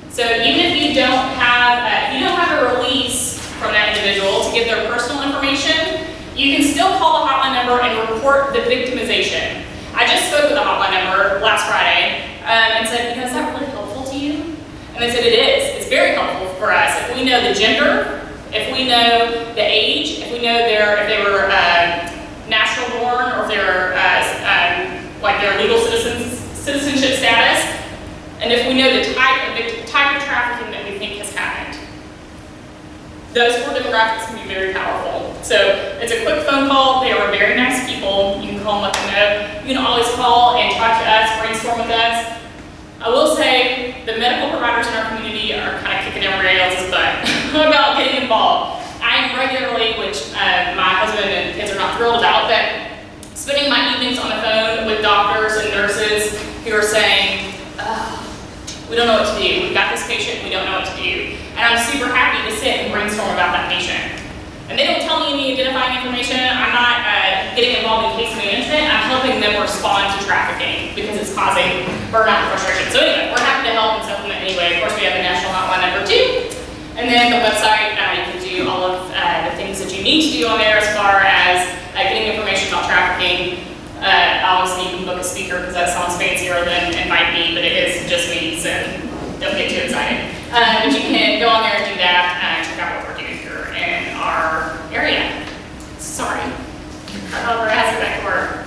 So even if you don't have a release from that individual to give their personal information, you can still call the hotline number and report the victimization. I just spoke with the hotline number last Friday and said, is that really helpful to you? And they said it is. It's very helpful for us. If we know the gender, if we know the age, if we know if they were natural born, or if they're like their legal citizenship status, and if we know the type of trafficking that we think has happened. Those 4 demographics can be very powerful. So it's a quick phone call. They are very nice people. You can call and let them know. You can always call and talk to us, brainstorm with us. I will say the medical providers in our community are kind of kicking everybody else's butt about getting involved. I regularly, which my husband and kids are not thrilled about, but spending my evenings on the phone with with doctors and nurses who are saying, we don't know what to do. We've got this patient, we don't know what to do. And I'm super happy to sit and brainstorm about that patient. And they don't tell me any identifying information. I'm not getting involved in case management. I'm helping them respond to trafficking because it's causing burnout and frustration. So anyway, we're happy to help and supplement anyway. Of course, we have the national hotline number 2. And then the website, you can do all of the things that you need to do on there as far as getting information about trafficking. Obviously, you can book a speaker because that sounds fancier than invite me, but it is just me, so don't get too excited. But you can go on there and do that and check out what we're doing here in our area. Sorry. However, as a back work.